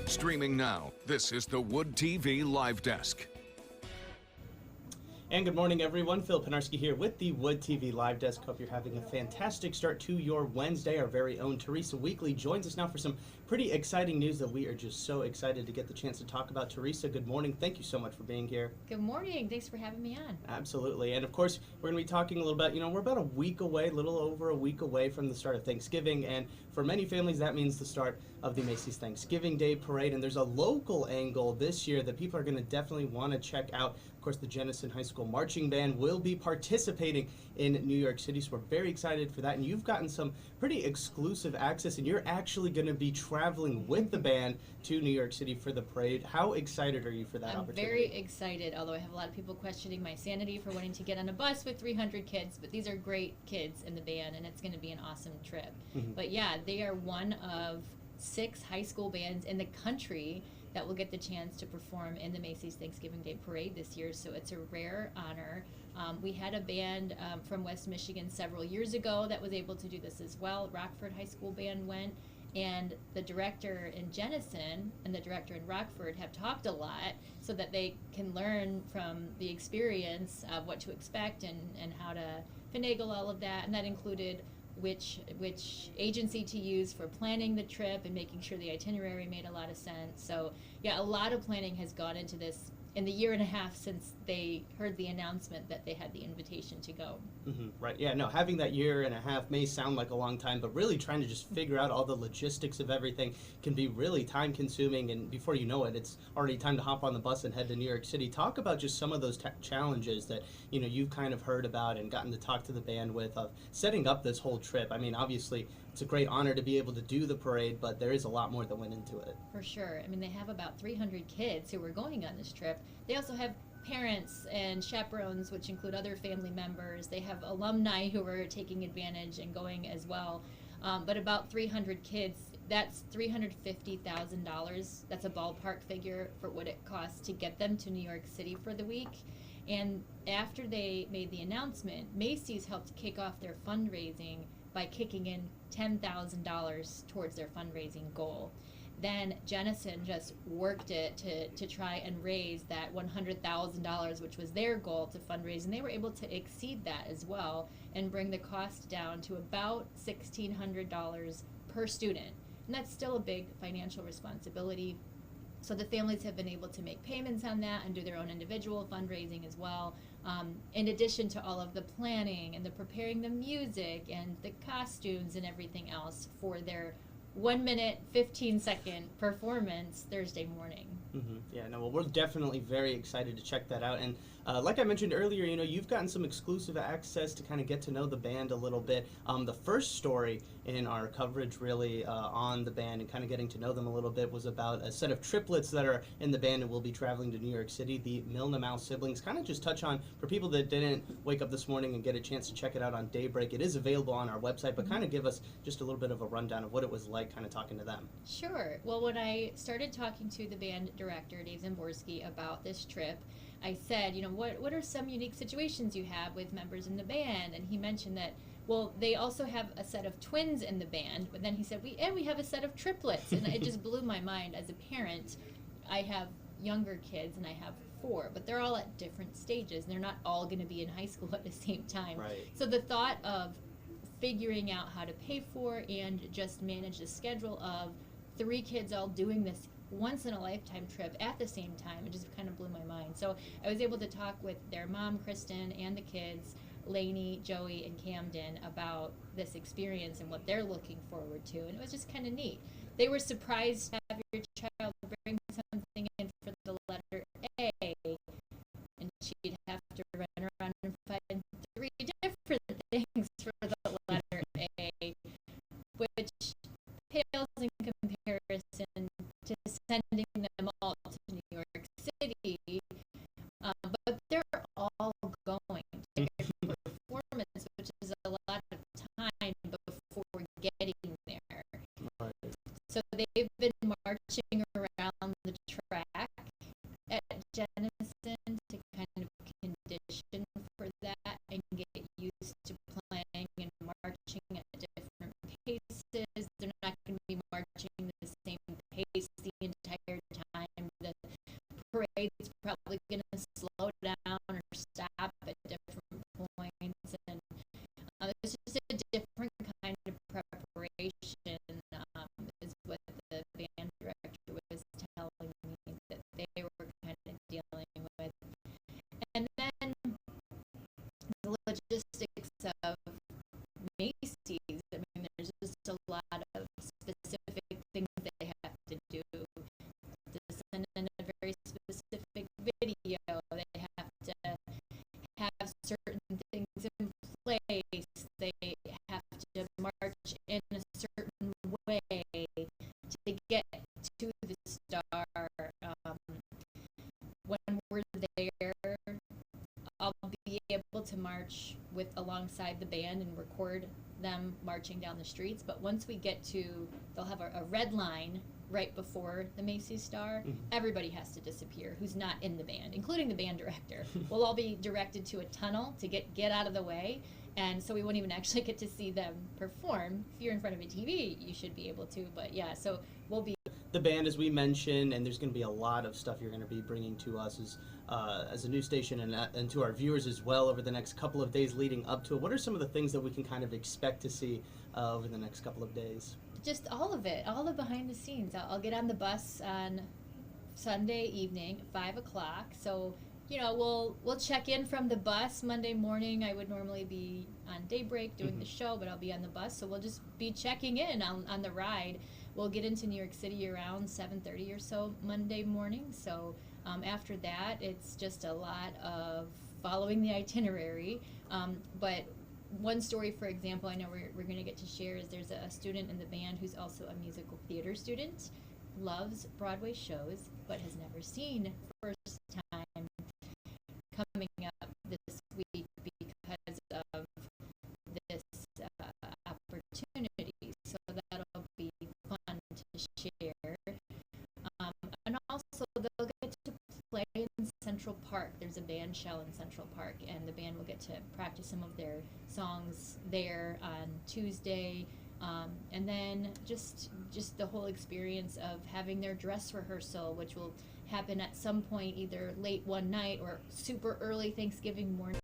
Streaming now, this is the Wood TV Live Desk. And good morning, everyone. Phil Penarski here with the Wood TV Live Desk. Hope you're having a fantastic start to your Wednesday. Our very own Teresa Weakley joins us now for some pretty exciting news that we are just so excited to get the chance to talk about. Teresa, good morning. Thank you so much for being here. Good morning. Thanks for having me on. Absolutely. And of course, we're going to be talking a little bit, we're about a week away, a little over a week away from the start of Thanksgiving. And for many families, that means the start of the Macy's Thanksgiving Day Parade. And there's a local angle this year that people are going to definitely want to check out. Of course, the Jenison High School Marching Band will be participating in New York City, so we're very excited for that. And you've gotten some pretty exclusive access, and you're actually going to be traveling with the band to New York City for the parade. How excited are you for that opportunity? I'm very excited, although I have a lot of people questioning my sanity for wanting to get on a bus with 300 kids, but these are great kids in the band, and it's going to be an awesome trip. But yeah, they are one of 6 high school bands in the country that will get the chance to perform in the Macy's Thanksgiving Day Parade this year, so it's a rare honor. We had a band from West Michigan several years ago that was able to do this as well. Rockford High School Band went, and the director in Jenison and the director in Rockford have talked a lot so that they can learn from the experience of what to expect and how to finagle all of that, and that included which agency to use for planning the trip and making sure the itinerary made a lot of sense. So yeah, a lot of planning has gone into this in the year and a half since they heard the announcement that they had the invitation to go. Right, yeah, no, having that year and a half may sound like a long time, but really trying to just figure out all the logistics of everything can be really time consuming, and before you know it, it's already time to hop on the bus and head to New York City. Talk about just some of those challenges that, you've kind of heard about and gotten to talk to the band with of setting up this whole trip. I mean, obviously, it's a great honor to be able to do the parade, but there is a lot more that went into it. For sure. I mean, they have about 300 kids who are going on this trip. They also have parents and chaperones, which include other family members. They have alumni who are taking advantage and going as well. But about 300 kids, that's $350,000. That's a ballpark figure for what it costs to get them to New York City for the week. And after they made the announcement, Macy's helped kick off their fundraising by kicking in $10,000 towards their fundraising goal. Then Jenison just worked it to try and raise that $100,000, which was their goal to fundraise, and they were able to exceed that as well and bring the cost down to about $1,600 per student. And that's still a big financial responsibility. So the families have been able to make payments on that and do their own individual fundraising as well, in addition to all of the planning and the preparing the music and the costumes and everything else for their 1 minute, 15-second performance Thursday morning. Yeah, no, well, we're definitely very excited to check that out. And like I mentioned earlier, you've gotten some exclusive access to kind of get to know the band a little bit. The first story in our coverage really on the band and kind of getting to know them a little bit was about a set of triplets that are in the band and will be traveling to New York City, the Milne siblings. Kind of just touch on, for people that didn't wake up this morning and get a chance to check it out on Daybreak, it is available on our website, but kind of give us just a little bit of a rundown of what it was like kind of talking to them. Sure. Well, when I started talking to the band director, Dave Zamborski, about this trip, I said, what are some unique situations you have with members in the band? And he mentioned that, well, they also have a set of twins in the band, but then he said, we have a set of triplets. And it just blew my mind. As a parent, I have younger kids and I have 4, but they're all at different stages. They're not all going to be in high school at the same time. Right. So the thought of figuring out how to pay for and just manage the schedule of 3 kids all doing this once-in-a-lifetime trip at the same time, it just kind of blew my mind. So I was able to talk with their mom, Kristen, and the kids, Lainey, Joey, and Camden, about this experience and what they're looking forward to, and it was just kind of neat. They were surprised to have your child bring something in for the letter A, and she'd have to run around and find 3 different things for the letter A, which pales in comparison to sending them all to New York City, but they're all going to every performance, which is a lot of time before getting there. Right. So they've been marching around the track at Jenison to kind of condition for that and get used to playing and marching at different paces. They're not going to be marching the same pace the entire logistics of Macy's. I mean, there's just a lot of specific things they have to do to send in a very specific video. They have to have certain things in place. They have to march in a certain way to get to the star. When we're there, I'll be able to march alongside the band and record them marching down the streets. But once we get to, they'll have a red line right before the Macy's Star. Everybody has to disappear who's not in the band, including the band director. We'll all be directed to a tunnel to get out of the way, and so we won't even actually get to see them perform. If you're in front of a TV, you should be able to, but yeah, so we'll be the band, as we mentioned, and there's going to be a lot of stuff you're going to be bringing to us as a news station and to our viewers as well over the next couple of days leading up to it. What are some of the things that we can kind of expect to see over the next couple of days? Just all of it, all the behind the scenes. I'll get on the bus on Sunday evening at 5 o'clock. So, you know, we'll check in from the bus Monday morning. I would normally be on Daybreak doing the show, but I'll be on the bus. So we'll just be checking in on the ride. We'll get into New York City around 7:30 or so Monday morning. So after that, it's just a lot of following the itinerary. But one story, for example, I know we're going to get to share is there's a student in the band who's also a musical theater student, loves Broadway shows, but has never seen First Time coming up this week because of this opportunity. So that'll be fun to share. And also they'll get to play in Central Park. There's a band shell in Central Park, and the band will get to practice some of their songs there on Tuesday. And then just the whole experience of having their dress rehearsal, which will happen at some point either late one night or super early Thanksgiving morning.